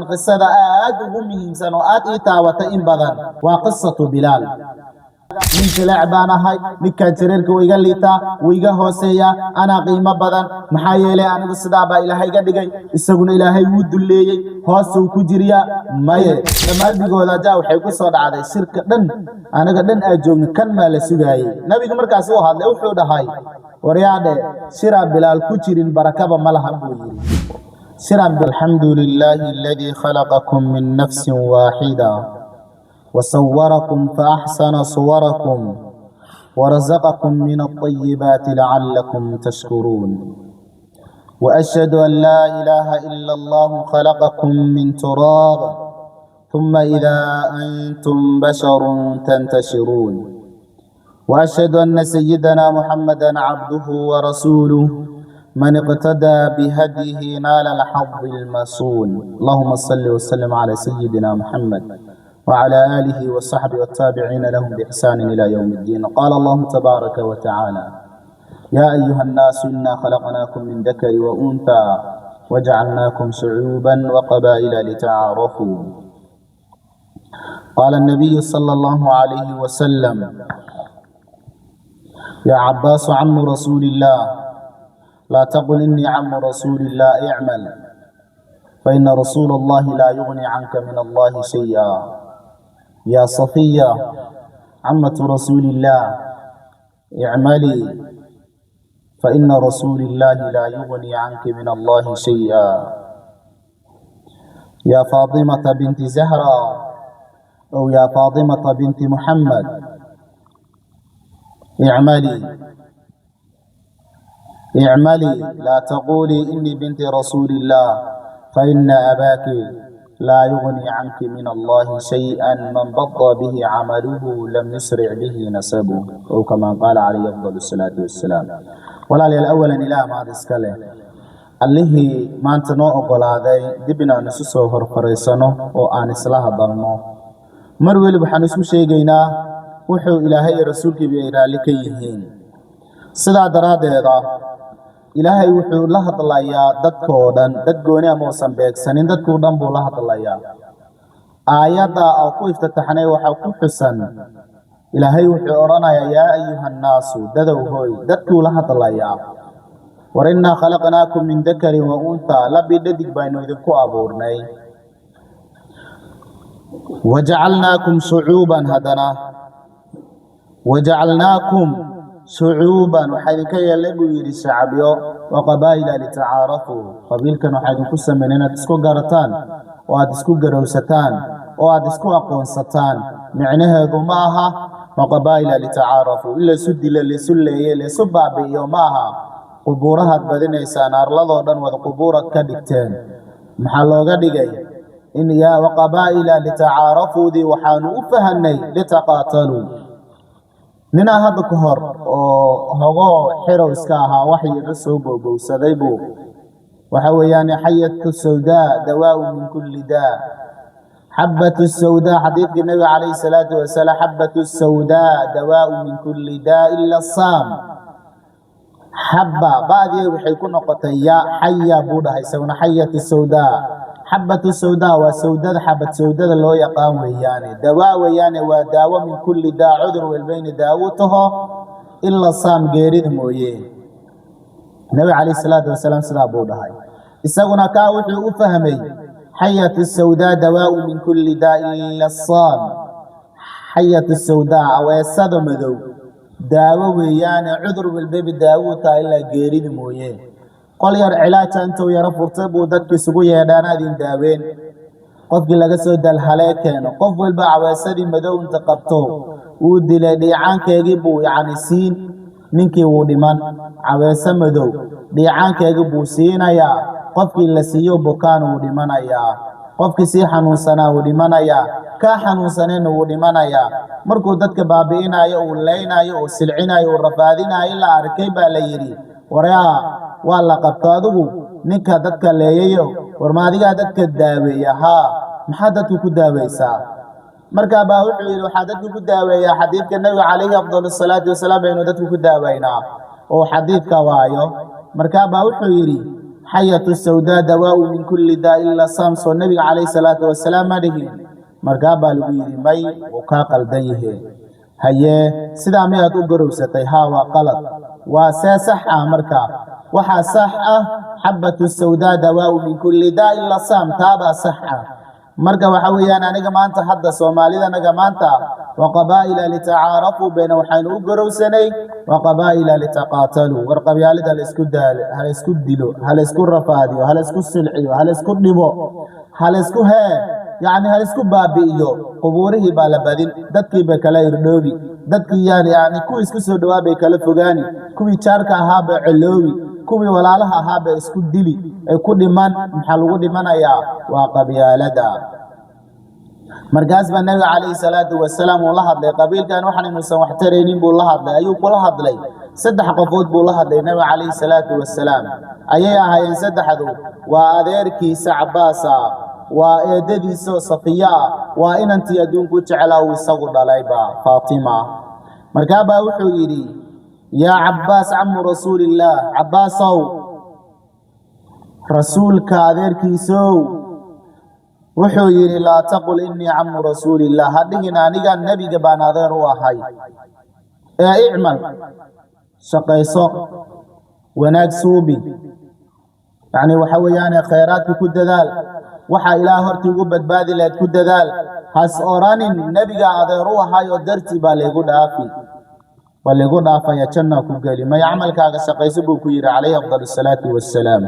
قصة أمهم سنوات إتاوة إن بدن وقصة بلال من تلعبانا هاي نكان تريرك ويغا ليتا ويغا هوسيا أنا قيمة بدن محايلة أنا قصدابا إلهي قدقاي إساقنا إلهي ودلي هوسو كجريا ماي لما بيقول هذا جاو حيكو صاد عادي شركة دن أنا قدن أجوم كان مال سوغاي نبي مركز وحاد لأوحو ده هاي وريادة شرا بلال كجرين بركابا ملها بويري شرا الحمد لله الذي خلقكم من نفس واحدة وصوركم فأحسن صوركم ورزقكم من الطيبات لعلكم تشكرون وأشهد أن لا إله إلا الله خلقكم من تراب ثم إذا أنتم بشر تنتشرون وأشهد أن سيدنا محمدا عبده ورسوله من اقتدى بهديه نال الحظ المصون اللهم صل وسلم على سيدنا محمد وعلى آله وصحبه والتابعين لهم بإحسان إلى يوم الدين. قال الله تبارك وتعالى يا أيها الناس إنا خلقناكم من ذكر وأنثى وجعلناكم شعوبا وقبائل لتعارفوا. قال النبي صلى الله عليه وسلم يا عباس عم رسول الله لا تقل إني عم رسول الله اعمل فإن رسول الله لا يغني عنك من الله شيئا. يا صفية عمة رسول الله اعملي فإن رسول الله لا يغني عنك من الله شيئا. يا فاطمة بنت زهرة أو يا فاطمة بنت محمد اعملي لا تقولي إني بنت رسول الله فإن أباك لا يغني عنك من الله شيئا من بطى به عمله لم يسرع به نسبه أو كما قال عليه أفضل الصلاة والسلام. ولا الأول إلى ما تسكله الله ما أنتنا أقول هذا دبنا نسوسه فرفرسانه وأن إصلاح ضمنه مروي بحنسو شيء جينا وحو إلهي رسولك بإيرا لكيهين صدا دراد هذا ilaahay wuxuu la hadlayaa dadkoo dhan dad gooni ama uusan beegsanin dadkoo dhan buu la hadlayaa aayada oo ku iftitaxnay waxa ku xusan ilaahay wuxuu oranayaa yaa ayuhan naasu dadow hooy dadkuu la hadlayaa warinna khalaqnaakum min dhakarin wa untha labi dhadig baynu idinku abuurnay waja'alnaakum shu'uuban hadana waja'alnaakum شعوبا وحين كي يلبوا يري شعبيو وقبائل لتعارفوا قبيل كانوا حين كسمنين تسكو قرطان وادسكو قروستان وادسكو أقونستان معناها ضماها وقبائل لتعارفوا إلا سد اللي سلي اللي سبع بيوماها قبورها بدن إنسان أرلضا وقبورك كدكتين محلو قدقي إن يا وقبائل لتعارفوا دي وحانوا فهني لتقاتلوا ننا هذا كهر هو حرو إسكاها وحي الرسوب وبوسديبو وحويان حية السوداء دواء من كل داء حبة السوداء حديث النبي عليه الصلاة والسلام حبة السوداء دواء من كل داء إلا الصام حبة بعد يكون قطيا حية بودا يسمون حية السوداء حبة السوداء وسوداء حبة سوداء اللي هو يقام وياني دواء وياني ودواء من كل داء عذر والبين داوته إلا الصام جيريد مويه النبي عليه الصلاة والسلام سلا بودا هاي يساقنا كاوحي وفهمي حية السوداء دواء من كل داء إلا الصام حية السوداء أو يسادة مذو دواء وياني عذر والبين داوته إلا جيريد مويه قال يا علاج أنت ويا رفضتب ودك سقويا دانا دين داوين قف لك سود الحلاكين قف الباع وسدي مدو انتقبتو ودي لدي عنك يجيبو يعني سين ننكي ودمان عواسا مدو دي عنك يجيبو سين يا قف لسيو بكان ودمان يا قف سي حنوسنا ودمان يا كا حنوسنين ودمان يا مركو دتك بابينا يا ولينا يا وسلعنا يا ورفادنا إلا أركيبا ليري وريا والله قبطادو نكا ددك ليهيو ورماديغا ددك داويا ها محددك كداويسا marka baa wuxuu yiri waxa dadku ku daaweeyaa xadiidka nabiga kaleey afdal salaatu wasalaam inuu dadku ku daaweeyna oo xadiidka waayo marka baa wuxuu yiri حية السوداء دواء من كل داء إلا الصمص والنبي عليه الصلاة والسلام عليه مرقابا لقيري مي وكاقل ديه هيا سيدا مياد أقروا ستيها وقلط وساسحة مركاب وحا صحة حبة السوداء دواء من كل داء إلا الصام تابع صحة مركا وحويانا نجا مانتا حدا سوماليدا نجا مانتا وقبائل لتعارفوا بين وحين أقروا سني وقبائل لتقاتلوا والقبائل هل اسكو دلو هل اسكو رفاديو هل اسكو سلعيو هل اسكو نبو هل اسكو يعني هل اسكو بابيو قبوره بالبادين ددكي بكلا يردوبي ددكي يعني كو اسكو سودوا بكلا فغاني كوي جاركا هابا علوي كوي ولالها هابا اسكو دلي كو دمان maxaa lagu dhimanayaa waa qabyaalada markaas baa nabi kaleey salaatu wasalaam uu la hadlay qabiilkan waxaan inuusan wax tareenin buu la hadlay ayuu kula hadlay saddex qofood buu la hadlay nabi kaleey salaatu wasalaam ayay ahaayeen saddexdu waa adeerkiisa Cabbaasa waa eedadiisa Safiya waa inantii adduunku jeclaa uu isagu dhalayba Faatima markaa baa wuxuu yiri ya Cabbaas ammu rasuulillah Cabbaasow رسولك أذيركيسو وحو يري لا تقل إني عم رسول الله هدهنا نيغا النبي جبان أذير وحي اعمل شقيصو وناك سوبي يعني وحويانا خيرات كد ذال وحا إله هرتي قبت بادي لات كد ذال هاس أوراني النبي أذير وحي ودرتي باليقود آفي واليقود آفا يتشنى كبقالي ما يعمل كاغا شقيصو بوكير عليه أفضل الصلاة والسلام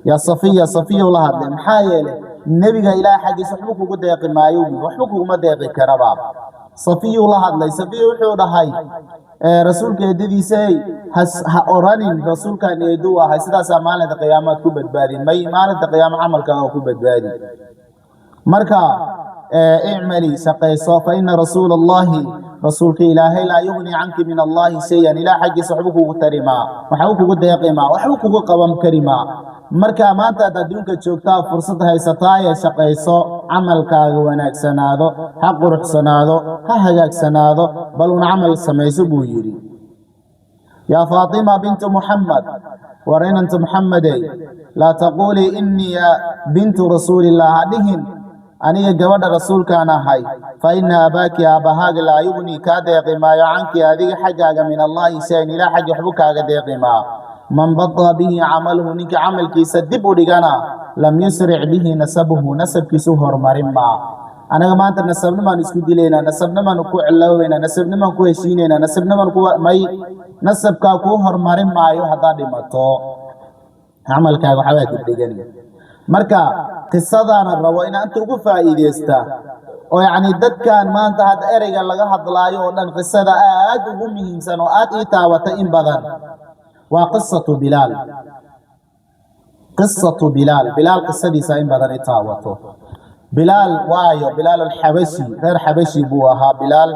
يا صفية الله هذا محايله النبي إلى حق يسحبك وقد يقي ما يومي وحبك وما يقي كربا صفية الله هذا صفية وحوده هاي رسولك يدي سي هأوراني رسولك أن يدوها هاي سدا سامالة قيامات كوبت باري مالة قيام عمل كانوا كوبت باري مركا اعملي سقيصا فإن رسول الله رسولك إلهي لا يغني عنك من الله شيئا إلى حق يسحبك وترما وحبك وقد يقي ما وحبك وقوام كريما marka maanta aad adduunka joogtaa fursad haysataa ee shaqeyso amalkaaga wanaagsanaado ha quruxsanaado ha hagaagsanaado bal una amal sameeyso buu yiri ya Fatima bint Muhammad warayna anta Muhammaday la taquli inni bint rasulillah hadihin aniga gabadha rasuulkaan ahay fa inna abaki abahaaga la yubni ka deeqima yaanki adiga xagaaga min Allah shay'in ila xag xubkaaga deeqima من بطأ به عمله نك عمل كي سدب ودغنا لم يسرع به نسبه نسب كي سهر مرما انا ما انت نسبنا ما نسكو ديلينا نسبنا ما نكو علوينا نسبنا ما كو هشينينا نسبنا ما كو ماي نسب كا كو هر مرما ايو حدا دمتو عمل كا waxaa ku dhigani marka qisadana rabo in aad ugu faa'iideysta oo yaani dadkan maanta had ereyga laga hadlaayo oo dhan qisada aad ugu muhiimsan oo aad ii taawata in badan وقصة بلال بلال قصة دي سايم بدن تاوته بلال وايو بلال الحبشي غير حبشي بوها بلال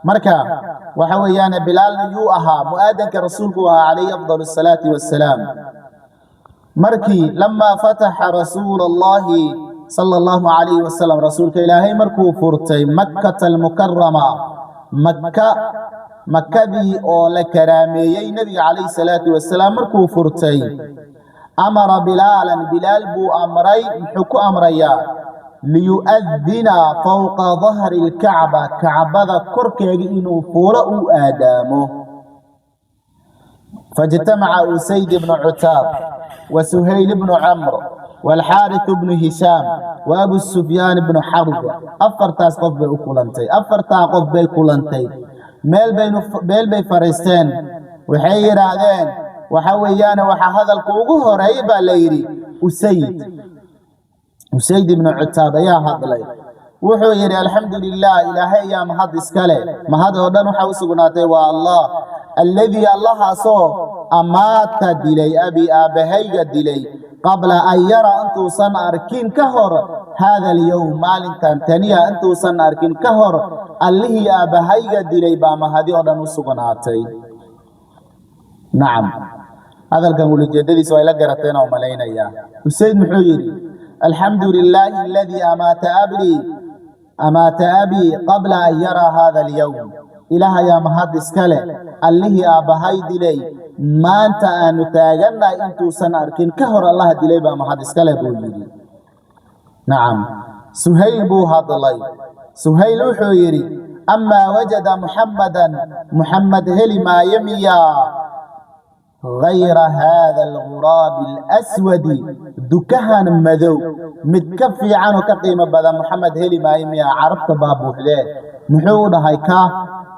مركا وحويانا بلال يوها مؤذن كرسول بوها عليه أفضل الصلاة والسلام مركي لما فتح رسول الله صلى الله عليه وسلم رسولك إلهي مركو فرتي مكة المكرمة مكدي أو لكرامي نبي عليه الصلاة والسلام مركو فرتي أمر بلال بو أمري حكو أمريا ليؤذن فوق ظهر الكعبة كعبة كركي إنه فورأ آدامه فاجتمع أسيد بن عتاب وسهيل بن عمرو والحارث بن هشام وأبو السفيان بن حرب أفرتا قف بيكولنتي ميل بي فريستين waxay yiraahdeen waxa weeyana waxa hadalku ugu horeeyay baa la yiri Usayd ibn Uttaab ayaa hadlay wuxuu yiri alxamdulillah ilaahay ya mahad iskale mahad oo dhan waxa uu sugnaatay waa Allah alladhi Allah soo amaata dilay abi abahayga dilay qabla an yara antu san arkin ka hor hada al-yawm maalintan taniya antu san arkin ka hor allihi abahayga dilay baa mahadi oo dhan u sugnaatay نعم هذا الكلام الجديد سوى لا غرتنا وملينا يا حسين محيري الحمد لله الذي أمات أبي قبل أن يرى هذا اليوم ilaahayaa mahad iskale allihii aabbahay dilay maanta aanu taagannahay intuusan arkin ka hor allaha dilay baa mahad iskale buu yidhi. nacam, suhayl buu hadlay. suhayl wuxuu yidhi amaa wajada muxammadan muxammed heli maayo miyaa gayra haada alguraabi alaswadi dukahan madow mid ka fiican oo ka qiimo badan muxamed heli maayo miyaa? carabta baa buuxdee muxuu u dhahay ka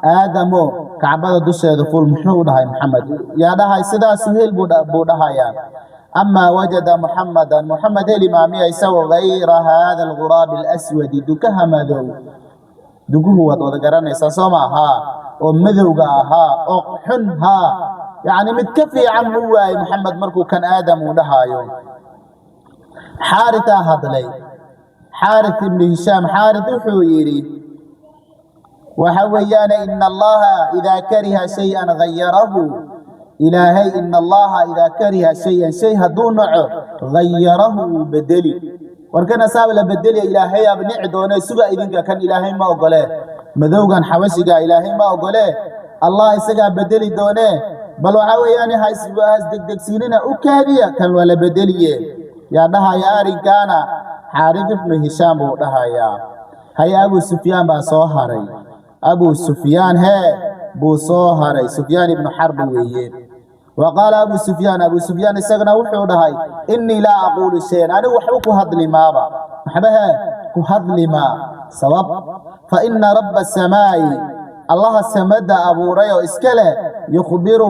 aadamo kacbada dusheeda ful muxuu u dhahay maxamed? yaa dhahay sidaa suhayl buu dhahayaa amaa wajada muxammadan muxamed heli maa miya isagoo gayra haada alguraabi alaswadi dukaha madow. duguhu waad wada garanaysaa soo maaha oo madowga ahaa oo xun haa yacni mid ka fiican muu waayey maxamed markuu kan aadam uu dhahaayo. xaaritaa hadlay, xaarit ibnu hishaam. xaarit wuxuu yidhi waxa weeyaane ina allaha idaa kariha shay-an gayarahu. ilaahay ina allaha idaa kariha shay-an shay hadduu naco gayarahu wuu bedeli. warkana saab la bedeliya ilaahay aab nici doone suga idinka kan ilaahay ma ogole madowgan xabashiga ilaahay ma ogole allah isagaa bedeli doone bal waxa weeyaan hays degdegsiinina u kaadiya kan waa la bedeliye. yaa dhahaya arrinkaana xaarid ibnu hishaam buu dhahayaa. hay abu sufyaan baa soo haray. abu sufyaan buu soo haray. sufyaan ibnu xarb weeye. وقال أبو سفيان إساقنا وحو دهي إني لا أقول شيئا أنا وحو كهدل ما با محبها كهدل ما سبب فإن رب السماء الله السمد أبو ريو إسكاله يخبر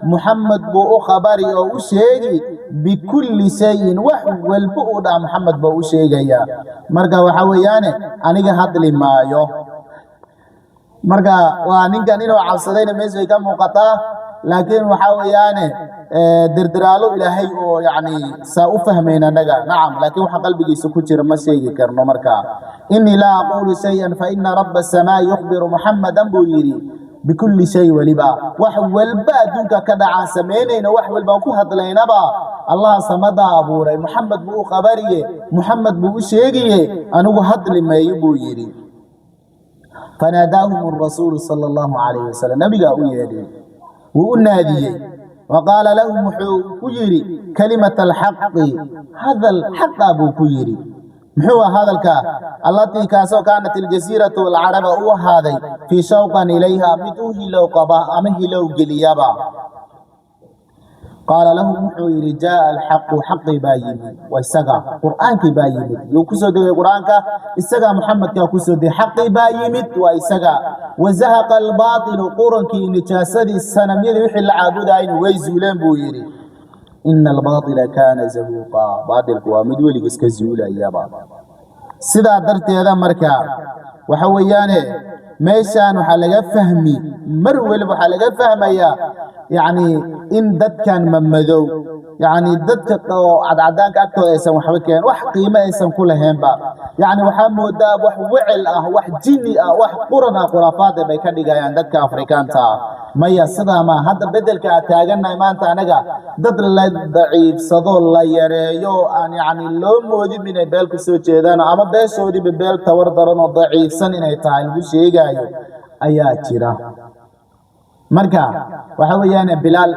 محمد بو خبري أو شيء بكل شيء وحو والبؤد محمد بو شيء مرقا وحوياني أنا كهدل ما يو مرقا وانينك أنينو عبصدين ميزوي كم مقطع laakiin waxa weeyaane dirdiralo ilaahay oo yaani saa u fahmayna naga nacam laakiin waxa qalbigiisa ku jira ma sheegi karno marka inni la aqulu shay'an fa inna rabbas samaa yukhbiru muhammadan buu yiri bikulli shay waliba wax walba adduunka ka dhaca sameynayna wax walba ku hadlaynaba allah samada abuuray muhammad buu khabariye muhammad buu sheegiye anigu hadli maayo buu yiri فناداهم الرسول صلى الله عليه وسلم نبي يدي وناديه وقال لهم كيري كلمة الحق هذا الحق أبو كيري محو هذا الكا التي كاسو كانت الجزيرة والعرب هو هذا في شوقا إليها متوه لو قبا أمه لو قليابا قال له محوي جاء الحق حق بايني ويسقى قرآن بايني يوكسو دي قرآن إسقى محمد يوكسو دي حق بايني ويسقى وزهق الباطل قرآن كي نتاسد السنم يذبح العابد عين ويزولان بويري إن الباطل كان زهوقا باطل قوامد ولقسك زيولا إيابا سيدا درت هذا مركا وحوياني ميشان وحلقة فهمي مرول وحلقة فهميا يعني إن دد كان ممدو يعني دد عدعدانك أكتو إيسان وحبكين وح قيمة إيسان كلهم با يعني وحمو داب وح وعل وح جيني وح قرنا قرافات بيكان ديغايان دد كأفريكان تا ميا صدا ما هذا بدل كأتاقنا إيمان تانقا دد الله ضعيف صدو الله يريو يعني لو مودي من البيل كسوچي دانا أما بيسو دي ببيل توردران ضعيف سنين ايتاين بشيغايو أياتيرا marka waxa weeyaan bilaal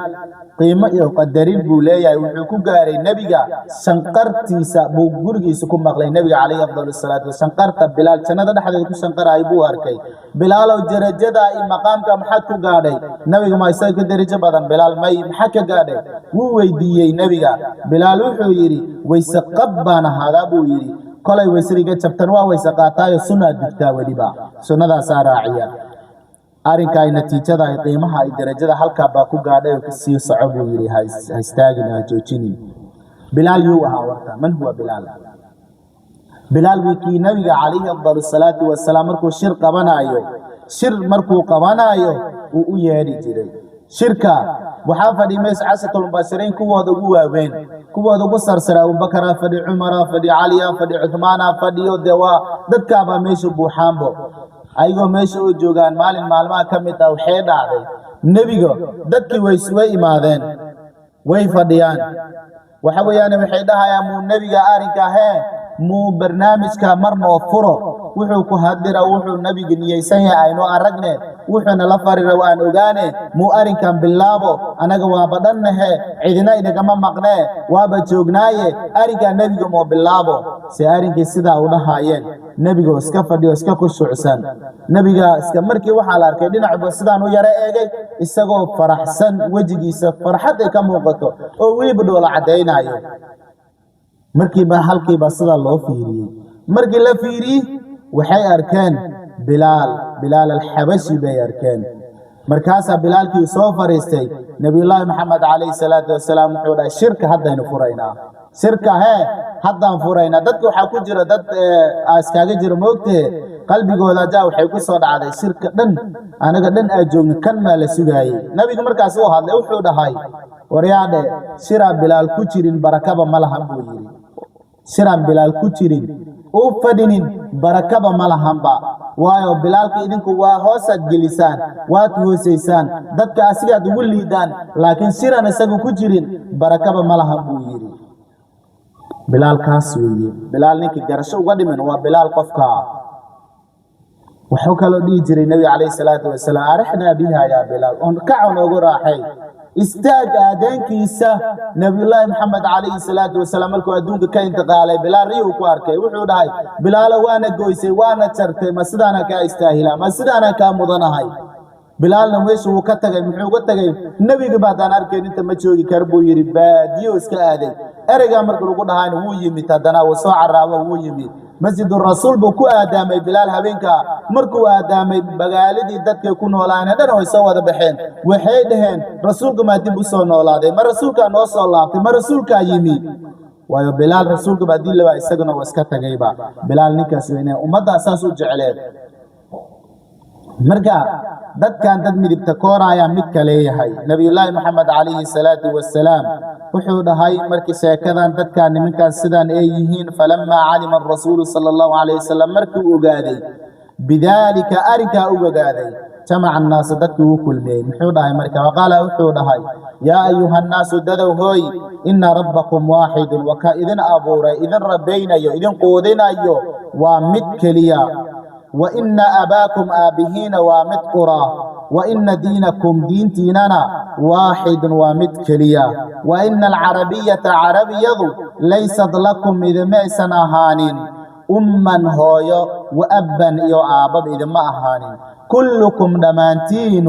qiimo iyo qadarin buu leeyahay wuxuu ku gaaray nabiga sanqartiisa buu gurigiisa ku maqlay nabiga kaleey afdalus salaatu sanqarta bilaal jannada dhaxdeeda ku sanqaray buu arkay bilaal oo darajada iyo maqaamka maxad ku gaadhay nabiga ma isaga ka darajo badan bilaal may maxaa ka gaadhay wuu weydiiyay nabiga bilaal wuxuu yiri waysa qabbana hada buu yiri kolay waysriga jabtan waa waysa qaataayo sunnah dugtaa waliba sunnada saaraaciya أرنك أي نتيجة أي قيمها أي درجة هلكا باكو قاعدة يكسير صعب ويري هايستاغنا جوجيني بلال يوها ورطا من هو بلال؟ بلال ويكي نبي عليه أفضل الصلاة والسلام مركو شر قبانا أيو شر مركو قبانا أيو ويهري جري شركة وحافة ديميس عاسة المباشرين كوه دقوها بين كوه دقو سرسرة وبكرة فدي عمرة فدي عليا فدي عثمانة فدي يدوا دكابا ميشو بوحامبو aygo meesha oo joogan maalin maalmaha kamid ah waxay dhacday nabiga dadkii way imaadeen way fadhiyaan waxa weeyaan waxay dhahayaan nabiga arinka muu barnaamijka marno furo wuxuu ku hadira wuxuu nabiga niyeysan yahay aynu aragne wuxuuna la farira waan ogaane mu arinkan bilaabo anaga waa badanahe cidina inagama maqnee waaba joognaaye arinkan nabiga moo bilaabo si arinkii sidaa u dhahaayeen nabiga iska fadhiyo iska khushuucsan nabiga iska markii waxa la arkay dhinaca sidaan u yara eegay isagoo faraxsan wajigiisa farxad ay ka muuqato oo weliba dhoola cadeynayo markiiba halkiiba sida loo fiiriyay markii la fiiriyay waxay arkeen bilaal al-habashi bay arkeen markaasa bilaalkii soo fariistay nabiyullaahi maxamed calayhi salaatu wasalaam wuxuu dhahay shirka haddaynu furaynaa shirka haddaan furaynaa dadka waxaa ku jira dad iskaaga jira moogtee qalbigooda jaa waxay ku soo dhacday shirka dhan anaga dhan aa joogno kan maa la sugaayey nabiga markaas uu hadlay wuxuu dhahay waryaadhe shiraa bilaal ku jirin barakaba ma lahan buu yidhi shiraan bilaal ku jirin uu fadhinin barakaba ma lahanba waayo bilaalka idinku waa hoosaad gelisaan waad hoosaysaan dadka asigaad ugu liidaan laakiin shiran isagu ku jirin barakaba ma lahan buu yidhi bilaalkaas weeye bilaal ninkii garasho uga dhiman waa bilaal qofka wuxuu kaloo dhihi jiray nabi calayhi salaatu wasalaam arixnaa biha yaa bilaal on kacan ugu raaxay istaag aadaankiisa nabiyullaahi maxamed calayhi salaatu wasalaam markuu adduunka ka intiqaalay bilaal riyuu ku arkay wuxuu dhahay bilaalo waana goysay waana jartay ma sidaana kaa istaahilaa ma sidaana kaa mudanahay bilaalna meesha wuu ka tagay muxuu uga tagay nabiga baadaan arkayn inta ma joogi kar buu yidhi baadiyo iska aaday ereygaa marka lagu dhahaayna wuu yimid haddana wuu soo caraabo wuu yimid masjidu rasuul buu ku aadaamay bilaal habeenka markuu aadaamay magaaladii dadkay ku noolaayeen dhan way soo wada baxeen waxay dhaheen rasuulka maa dib u soo noolaaday ma rasuulkaa noo soo laabtay ma rasuulkaa yimid waayo bilaal rasuulka baa dil laba isaguna waa iska tagayba bilaal ninkaas weynaa ummadda asaas u jecleed marka dadkan dad midibta kooraya mid ka leeyahay nabiyullaahi maxamed calayhi salaatu wasalaam wuxuu dhahay markii sheekadan dadkan nimankaas sidaan ay yihiin falamaa calima arasuulu sala allahu calayhi wasalam markuu ogaaday bidaalika arrinkaa u ogaaday jamaca annaasu dadkii uu kulmiyey muxuu dhahay marka waqaala wuxuu dhahay yaa ayuha annaasu dadow hooy ina rabbakum waaxidun waka idin abuuray idin rabaynayo idin quudinayo waa mid keliya وإن أباكم آبهين وامد قرى وإن دينكم دينتيننا واحد وامد كليا وإن العربية عربية ليست لكم إذا ما سنهانين أما هويا وأبا يو آبب إذا ما أهانين كلكم دمانتين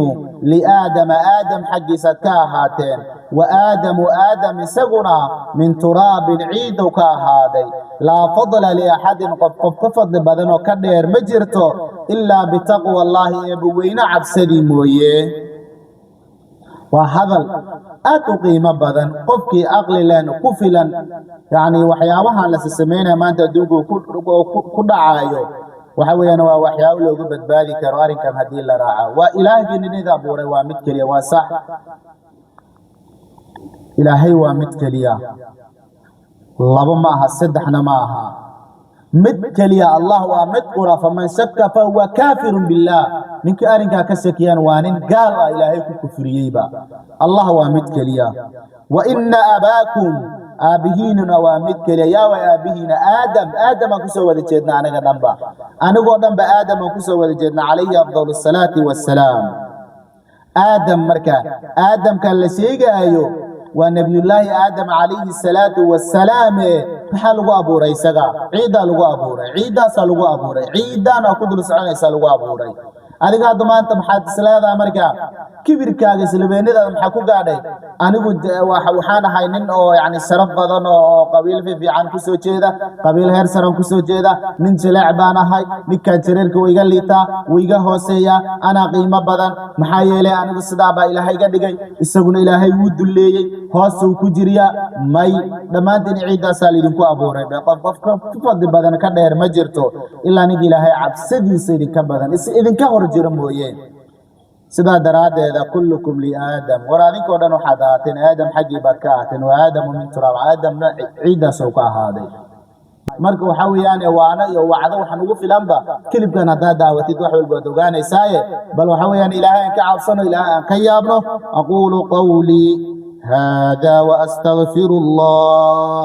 لآدم آدم حق ستاهاتين وآدم سقنا من تراب عيدك هذا لا فضل لأحد قد فضل بدنه كدير مجرته إلا بتقوى الله يبوين عبسدي مويه وهذا أتقيم بدن قفك أقللا كفلا يعني وحياوها لسسمينا ما أنت دوقوا كل عايو وحوينا وحياو لو قبت بالي كرواري كان هدي الله راعة وإلهي نذا بوري ومتكلي وصح إلهي ومتكليا لبا معها سدحنا معها متكليا الله ومتقرى فمن شك فهو كافر بالله منك أرنك كسكيان وانين قال إلهي كفريبا الله ومتكليا وإن أباكم آبهين ومتكليا يا وآبهين آدم كسوة جدنا أنا قدنبا أنا قدنبا آدم كسوة جدنا عليه أفضل الصلاة والسلام آدم مركا آدم كان لسيقى أيو ونبي الله آدم عليه الصلاة والسلام محل أبو ريسا عيدا لغو أبو ري عيدا سلغو أبو ري عيدا نقدر سعنا سلغو أبو ري أنا قاعد ما أنت محد سلادة أمريكا كبير كاجس لبيني ده محكو قاعد أنا قد وحنا هاينين أو يعني الشرف بدن أو قبيل في عن كسو جيدا قبيل هرسران كسو جيدا من سلع بانا هاي نكترير كويجا ليتا ويجا هوسيا أنا قيمة بدن محايلة أنا بالصدابة إلى هاي قد جاي السجن إلى هاي ود اللي هوس وكجريا ماي لما دني عيدا سالين كو أبو ري بقف فضل بدن كدير مجرته إلا نجي إلى هاي عبسدي سيري كبدن إذن كهور جرموين سدا دراد إذا كلكم لآدم ورانيك ودنو حداتين آدم حقي بكاتين وآدم من تراب آدم عيدا سوكا هذا marka waxa weeyaan waana iyo wacdo waxaan ugu filanba kilibkan hada daawatid wax walba dogaanaysaa bal waxa weeyaan ilaahay ka cabsano ilaahay ka yaabno aqulu qawli hada wa astaghfirullah